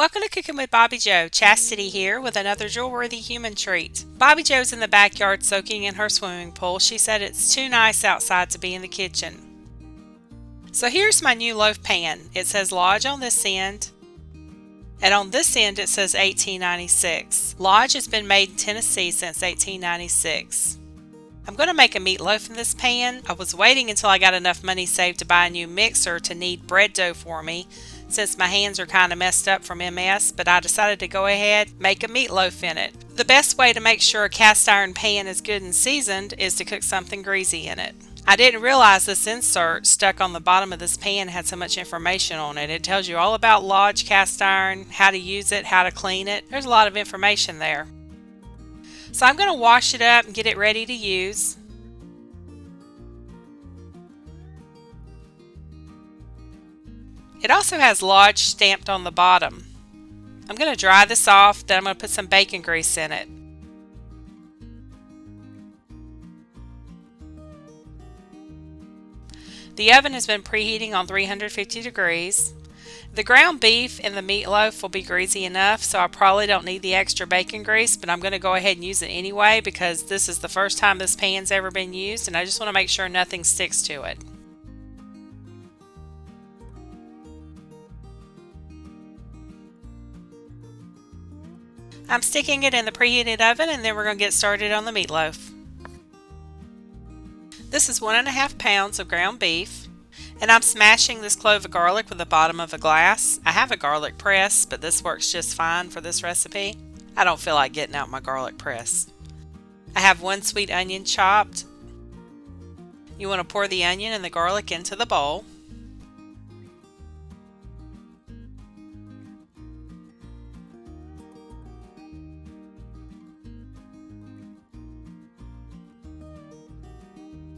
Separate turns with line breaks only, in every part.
Welcome to Cooking with Bobbi Jo. Chastity here with another jewel-worthy human treat. Bobbi Jo's in the backyard soaking in her swimming pool. She said it's too nice outside to be in the kitchen. So here's my new loaf pan. It says Lodge on this end, and on this end it says 1896. Lodge has been made in Tennessee since 1896. I'm going to make a meatloaf in this pan. I was waiting until I got enough money saved to buy a new mixer to knead bread dough for me, since my hands are kind of messed up from MS, but I decided to go ahead and make a meatloaf in it. The best way to make sure a cast iron pan is good and seasoned is to cook something greasy in it. I didn't realize this insert stuck on the bottom of this pan had so much information on it. It tells you all about Lodge cast iron, how to use it, how to clean it. There's a lot of information there. So I'm going to wash it up and get it ready to use. It also has Lodge stamped on the bottom. I'm going to dry this off, then I'm going to put some bacon grease in it. The oven has been preheating on 350 degrees. The ground beef in the meatloaf will be greasy enough, so I probably don't need the extra bacon grease, but I'm going to go ahead and use it anyway because this is the first time this pan's ever been used and I just want to make sure nothing sticks to it. I'm sticking it in the preheated oven and then we're going to get started on the meatloaf. This is 1.5 pounds of ground beef. And I'm smashing this clove of garlic with the bottom of a glass. I have a garlic press, but this works just fine for this recipe. I don't feel like getting out my garlic press. I have 1 sweet onion chopped. You want to pour the onion and the garlic into the bowl.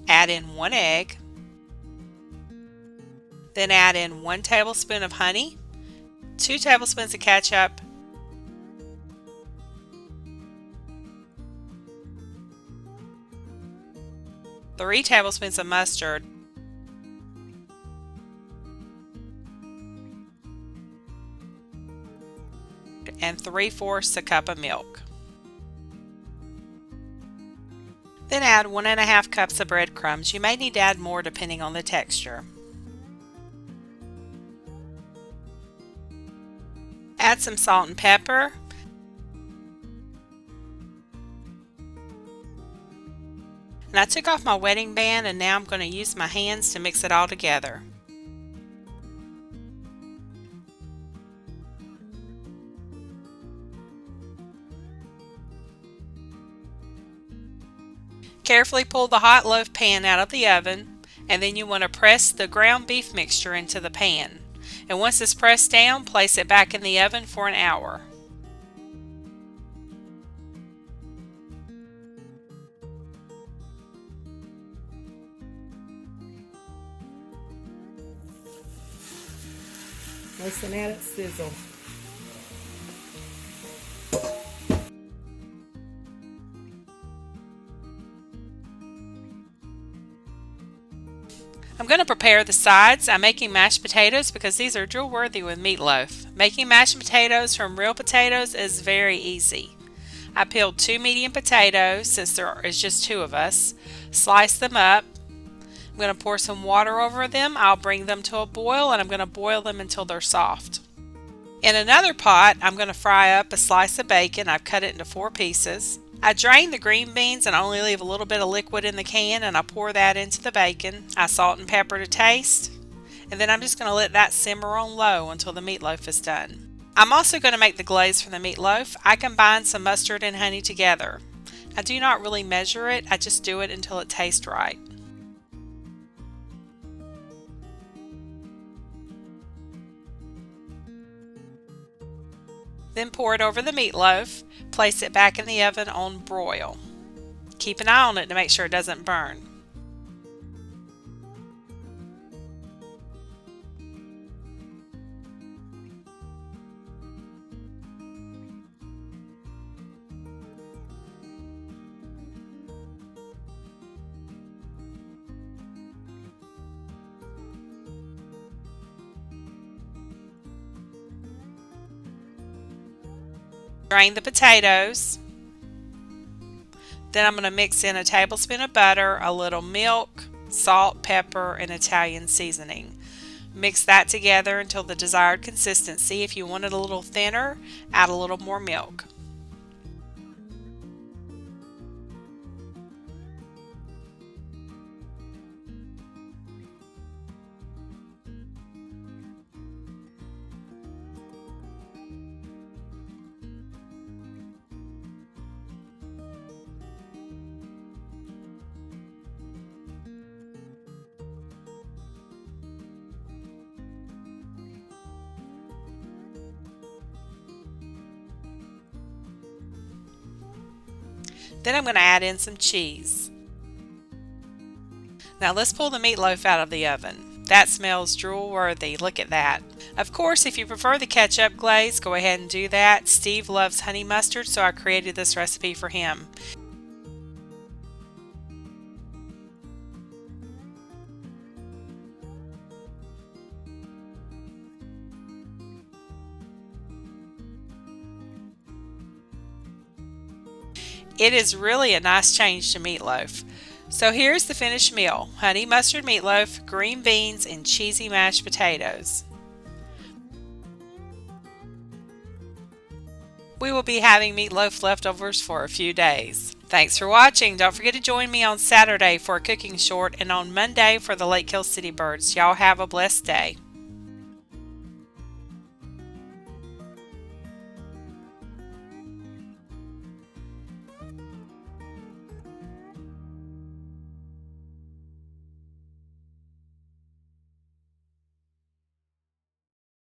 Add in 1 egg. Then add in 1 tablespoon of honey, 2 tablespoons of ketchup, three tablespoons of mustard, and 3/4 a cup of milk. Then add 1.5 cups of breadcrumbs. You may need to add more depending on the texture. Add some salt and pepper. And I took off my wedding band and now I'm going to use my hands to mix it all together. Carefully pull the hot loaf pan out of the oven, and then you want to press the ground beef mixture into the pan. And once it's pressed down, place it back in the oven for an hour.
Listen at it sizzle.
I'm going to prepare the sides. I'm making mashed potatoes because these are jewel worthy with meatloaf. Making mashed potatoes from real potatoes is very easy. I peeled 2 medium potatoes since there is just 2 of us. Slice them up. I'm going to pour some water over them. I'll bring them to a boil and I'm going to boil them until they're soft. In another pot, I'm going to fry up a slice of bacon. I've cut it into 4 pieces. I drain the green beans and only leave a little bit of liquid in the can, and I pour that into the bacon. I salt and pepper to taste, and then I'm just going to let that simmer on low until the meatloaf is done. I'm also going to make the glaze for the meatloaf. I combine some mustard and honey together. I do not really measure it, I just do it until it tastes right. Then pour it over the meatloaf. Place it back in the oven on broil. Keep an eye on it to make sure it doesn't burn. Drain the potatoes. Then I'm going to mix in a tablespoon of butter, a little milk, salt, pepper, and Italian seasoning. Mix that together until the desired consistency. If you want it a little thinner, add a little more milk. Then I'm going to add in some cheese. Now let's pull the meatloaf out of the oven. That smells drool-worthy. Look at that. Of course, if you prefer the ketchup glaze, go ahead and do that. Steve loves honey mustard, so I created this recipe for him. It is really a nice change to meatloaf. So here's the finished meal: honey mustard meatloaf, green beans, and cheesy mashed potatoes. We will be having meatloaf leftovers for a few days. Thanks for watching. Don't forget to join me on Saturday for a cooking short and on Monday for the Lake Hill City Birds. Y'all have a blessed day.